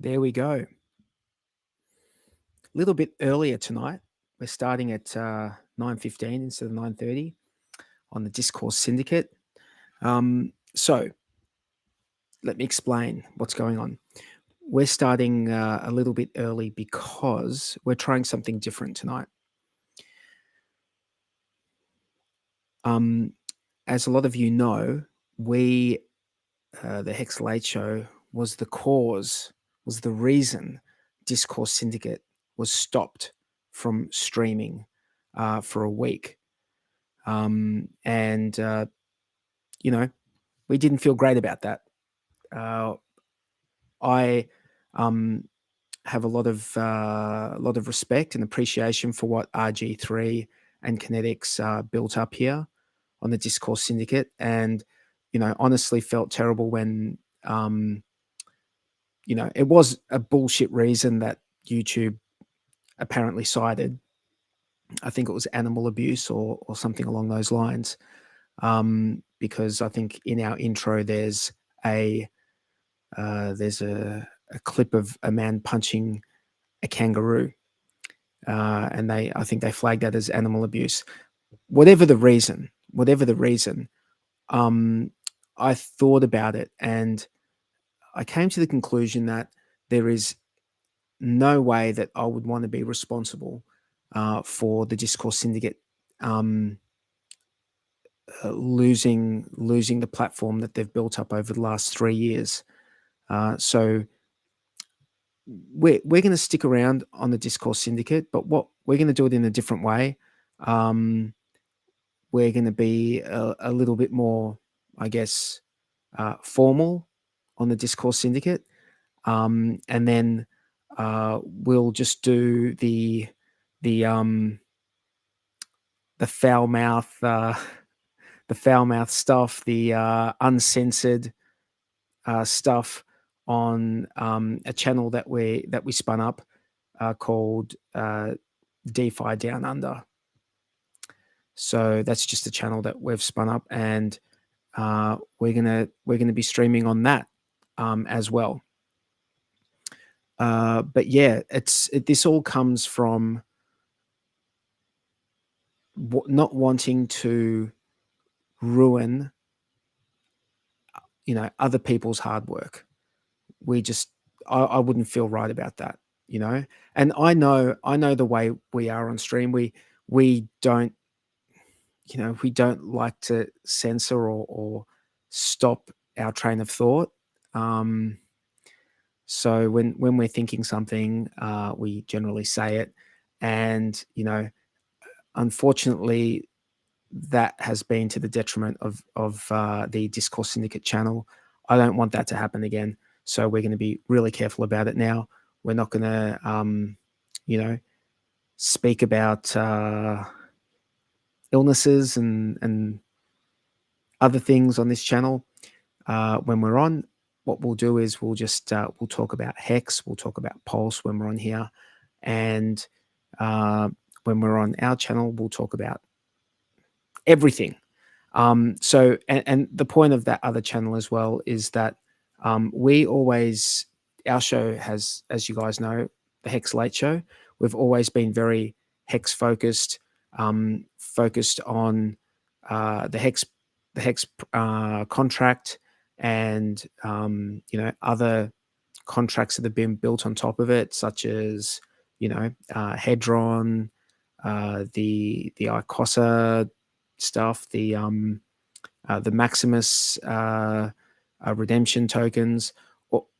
There we go. A little bit earlier tonight. We're starting at 9:15 instead of 9:30 on the Discourse Syndicate. So let me explain what's going on. We're starting a little bit early because we're trying something different tonight. As a lot of you know, the HEX Late Show was the reason Discourse Syndicate was stopped from streaming for a week. We didn't feel great about that. I have a lot of respect and appreciation for what RG3 and Kinetics built up here on the Discourse Syndicate, and honestly felt terrible when it was a bullshit reason that YouTube apparently cited. I think it was animal abuse or something along those lines. Because I think in our intro there's a clip of a man punching a kangaroo, and I think they flagged that as animal abuse. Whatever the reason, I thought about it and I came to the conclusion that there is no way that I would want to be responsible for the Discourse Syndicate losing the platform that they've built up over the last 3 years. So we're going to stick around on the Discourse Syndicate, but what we're going to do it in a different way. We're going to be a little bit more, I guess, formal on the Discourse Syndicate, and then we'll just do the foul mouth. The foul mouth stuff, the uncensored stuff on a channel that we spun up called DeFi Down Under. So that's just a channel that we've spun up, and we're gonna be streaming on that as well. But yeah, this all comes from not wanting to ruin other people's hard work. I wouldn't feel right about that, and I know the way we are on stream. We don't like to censor or stop our train of thought. So when we're thinking something, we generally say it, and unfortunately that has been to the detriment of the Discourse Syndicate channel. I don't want that to happen again. So we're going to be really careful about it now. We're not going to, speak about illnesses and other things on this channel when we're on. What we'll do is we'll talk about HEX, we'll talk about Pulse when we're on here, and when we're on our channel, we'll talk about everything. So the point of that other channel as well is that our show has, as you guys know, the HEX Late Show. We've always been very HEX focused, focused on the HEX contract and other contracts that have been built on top of it, such as Hedron, the ICOSA stuff, the Maximus redemption tokens,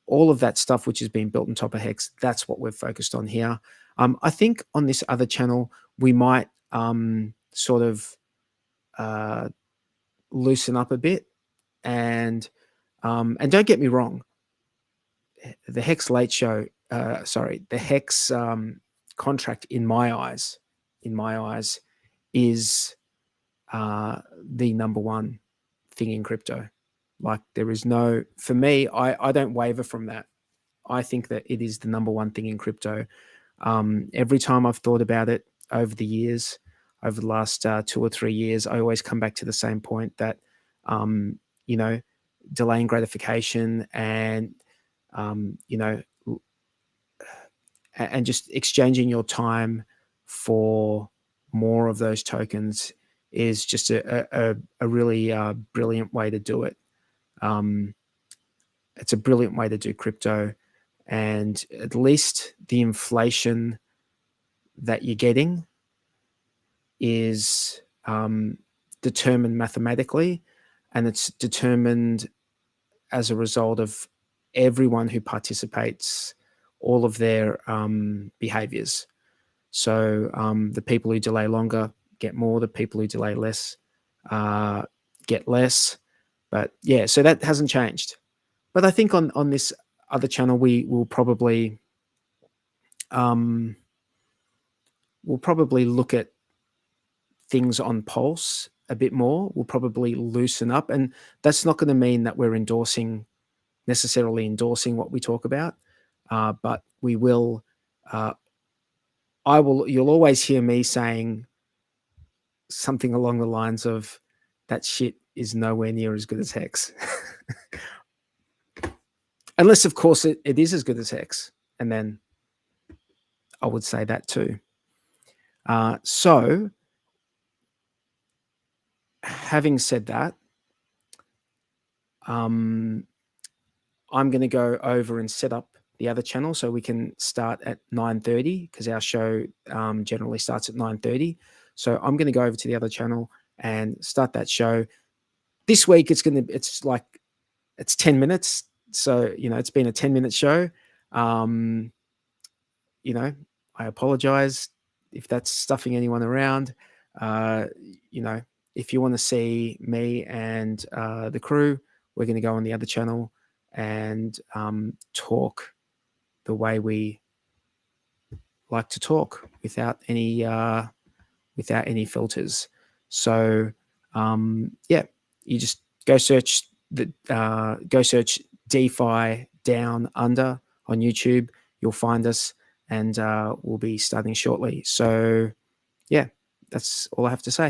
all of that stuff which has been built on top of HEX. That's what we're focused on here. I think on this other channel we might sort of loosen up a bit, and don't get me wrong, the HEX Late Show, the HEX contract in my eyes is the number one thing in crypto. Like, there is no, for me, I don't waver from that. I think that it is the number one thing in crypto. Every time I've thought about it over the years, over the last 2 or 3 years, I always come back to the same point that, delaying gratification and, and just exchanging your time for more of those tokens is just a really brilliant way to do it. It's a brilliant way to do crypto, and at least the inflation that you're getting is determined mathematically, and it's determined as a result of everyone who participates, all of their behaviors. So the people who delay longer get more, the people who delay less get less. But yeah, so that hasn't changed. But I think on this other channel, we will probably look at things on Pulse a bit more. We'll probably loosen up, and that's not going to mean that we're necessarily endorsing what we talk about, but we will. You'll always hear me saying something along the lines of, "That shit is nowhere near as good as HEX," unless, of course, it is as good as HEX, and then I would say that too. So, having said that, I'm going to go over and set up the other channel so we can start at 9:30, because our show generally starts at 9:30. So I'm going to go over to the other channel and start that show. This week it's 10 minutes. So, it's been a 10-minute show. I apologize if that's stuffing anyone around. If you want to see me and the crew, we're going to go on the other channel and talk the way we like to talk, without any filters. So you just go search DeFi Down Under on YouTube. You'll find us, and we'll be starting shortly. So yeah, that's all I have to say.